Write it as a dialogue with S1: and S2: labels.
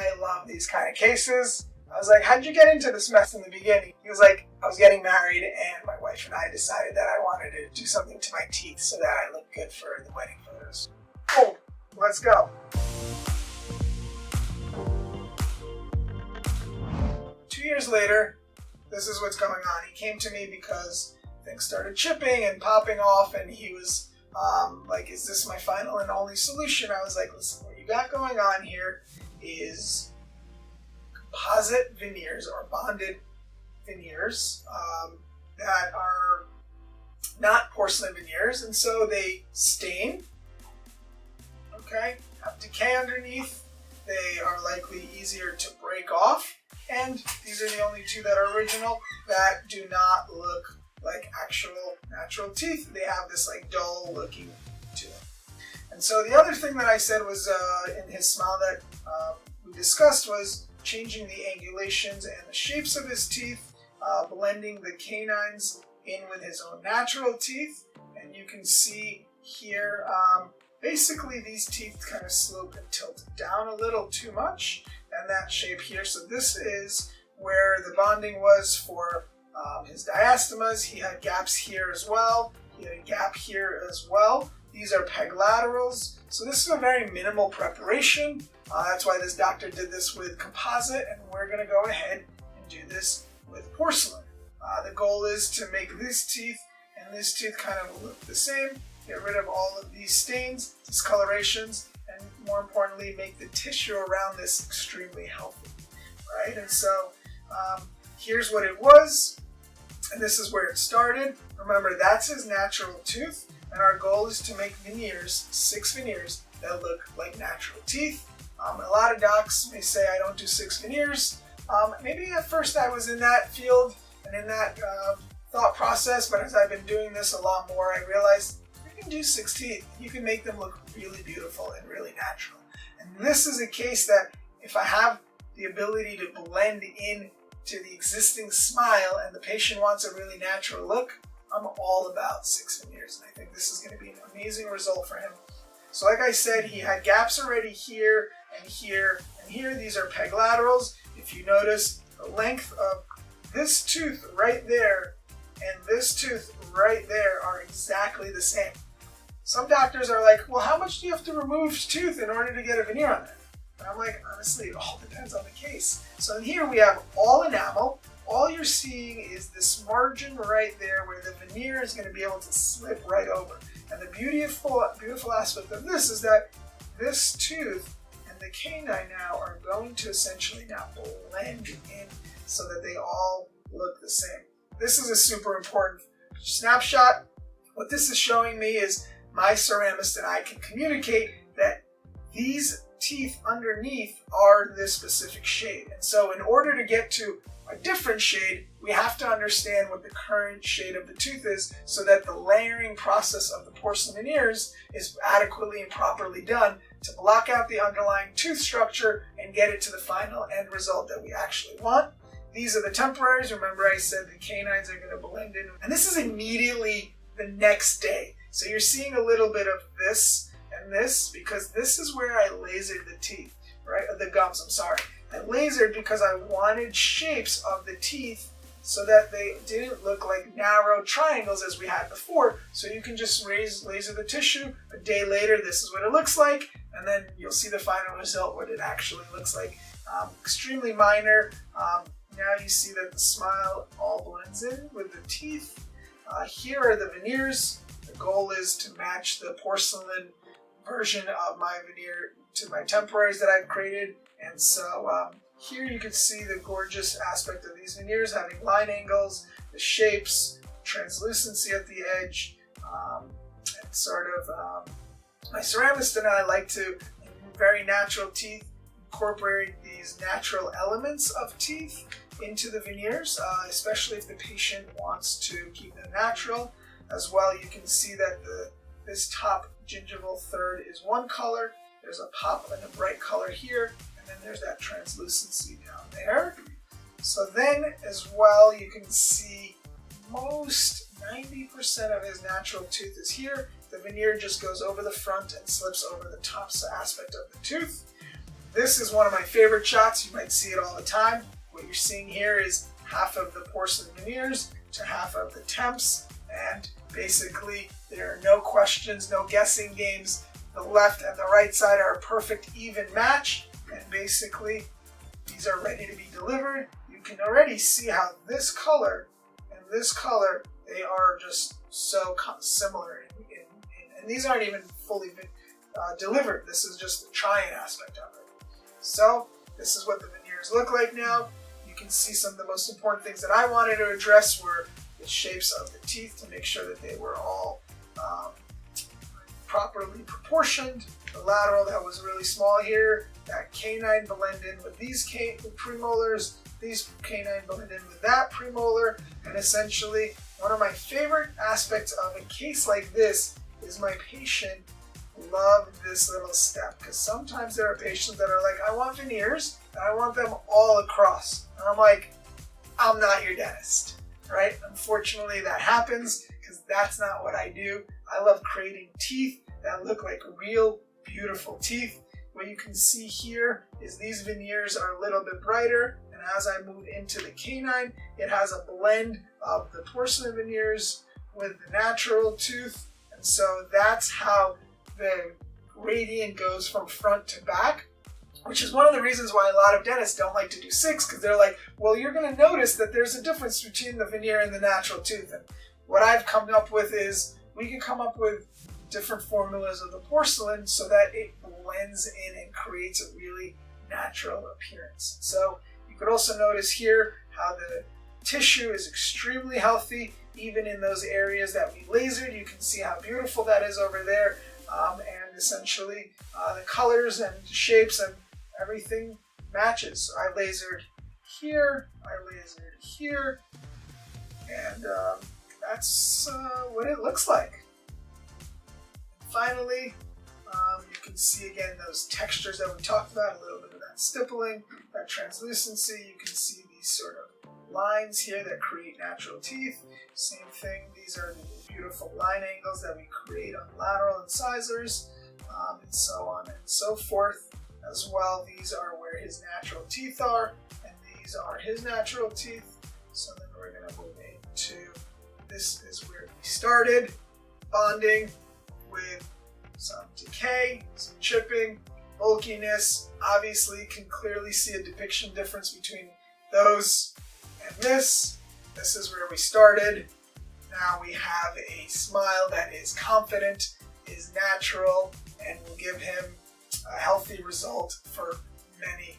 S1: I love these kind of cases. I was like, how'd you get into this mess in the beginning? He was like, I was getting married and my wife and I decided that I wanted to do something to my teeth so that I look good for the wedding photos. Cool, let's go. 2 years later, this is what's going on. He came to me because things started chipping and popping off, and he was like, is this my final and only solution? I was like, listen, what you got going on here is composite veneers or bonded veneers that are not porcelain veneers, and so they stain, okay, have decay underneath, they are likely easier to break off, and these are the only two that are original that do not look like actual natural teeth. They have this like dull looking to them. And so the other thing that I said was in his smile that we discussed was changing the angulations and the shapes of his teeth, blending the canines in with his own natural teeth. And you can see here, basically these teeth kind of slope and tilt down a little too much, and that shape here. So this is where the bonding was for his diastemas. He had gaps here as well. He had a gap here as well. These are peg laterals. So this is a very minimal preparation. That's why this doctor did this with composite, and we're going to go ahead and do this with porcelain. The goal is to make this teeth and this tooth kind of look the same, get rid of all of these stains, discolorations, and more importantly, make the tissue around this extremely healthy, right? And so here's what it was, and this is where it started. Remember, that's his natural tooth, and our goal is to make veneers, 6 veneers, that look like natural teeth. A lot of docs may say I don't do 6 veneers. Maybe at first I was in that field and in that thought process, but as I've been doing this a lot more, I realized you can do 6 teeth. You can make them look really beautiful and really natural. And this is a case that if I have the ability to blend in to the existing smile and the patient wants a really natural look, I'm all about 6 veneers. And I think this is going to be an amazing result for him. So like I said, he had gaps already here and here and here. These are peg laterals. If you notice, the length of this tooth right there and this tooth right there are exactly the same. Some doctors are like, well, how much do you have to remove tooth in order to get a veneer on that? And I'm like, honestly, it all depends on the case. So in here we have all enamel. All you're seeing is this margin right there where the veneer is going to be able to slip right over. And the beautiful aspect of this is that this tooth and the canine now are going to essentially now blend in so that they all look the same. This is a super important snapshot. What this is showing me is my ceramist and I can communicate that these teeth underneath are this specific shade. And so in order to get to a different shade, we have to understand what the current shade of the tooth is so that the layering process of the porcelain veneers is adequately and properly done to block out the underlying tooth structure and get it to the final end result that we actually want. These are the temporaries. Remember I said the canines are going to blend in. And this is immediately the next day. So you're seeing a little bit of this and this because this is where I lasered the teeth, right? The gums, I'm sorry. I lasered because I wanted shapes of the teeth so that they didn't look like narrow triangles as we had before. So you can just laser the tissue. A day later, this is what it looks like. And then you'll see the final result, what it actually looks like. Extremely minor. Now you see that the smile all blends in with the teeth. Here are the veneers. The goal is to match the porcelain version of my veneer to my temporaries that I've created. And so here you can see the gorgeous aspect of these veneers, having line angles, the shapes, translucency at the edge, and sort of my ceramist and I like to, in very natural teeth, incorporate these natural elements of teeth into the veneers, especially if the patient wants to keep them natural. As well, you can see that this top gingival third is one color. There's a pop and a bright color here, and then there's that translucency down there. So then as well, you can see most 90% of his natural tooth is here. The veneer just goes over the front and slips over the top aspect of the tooth. This is one of my favorite shots. You might see it all the time. What you're seeing here is half of the porcelain veneers to half of the temps, and basically there are no questions, no guessing games. The left and the right side are a perfect even match, and basically these are ready to be delivered. You can already see how this color and this color, they are just so similar, and these aren't even fully delivered. This is just the trying aspect of it. So this is what the veneers look like now. You can see some of the most important things that I wanted to address were the shapes of the teeth to make sure that they were all properly proportioned. The lateral that was really small here, that canine blend in with these premolars, these canine blend in with that premolar, and essentially one of my favorite aspects of a case like this is my patient love this little step, because sometimes there are patients that are like, I want veneers and I want them all across, and I'm like, I'm not your dentist, right? Unfortunately that happens because that's not what I do. I love creating teeth that look like real beautiful teeth. What you can see here is these veneers are a little bit brighter, and as I move into the canine, it has a blend of the porcelain veneers with the natural tooth, and so that's how the gradient goes from front to back, which is one of the reasons why a lot of dentists don't like to do 6, because they're like, well, you're going to notice that there's a difference between the veneer and the natural tooth. And what I've come up with is we can come up with different formulas of the porcelain so that it blends in and creates a really natural appearance. So you could also notice here how the tissue is extremely healthy, even in those areas that we lasered. You can see how beautiful that is over there. And essentially the colors and shapes and everything matches. So I lasered here, I lasered here, and that's what it looks like. Finally, you can see again those textures that we talked about, a little bit of that stippling, that translucency. You can see these sort of lines here that create natural teeth. Same thing, these are the beautiful line angles that we create on lateral incisors, and so on and so forth as well. These are where his natural teeth are, and these are his natural teeth. So then we're going to move into, this is where we started, bonding with some decay, some chipping, bulkiness. Obviously can clearly see a depiction difference between those and this. This is where we started. Now we have a smile that is confident, is natural, and will give him a healthy result for many,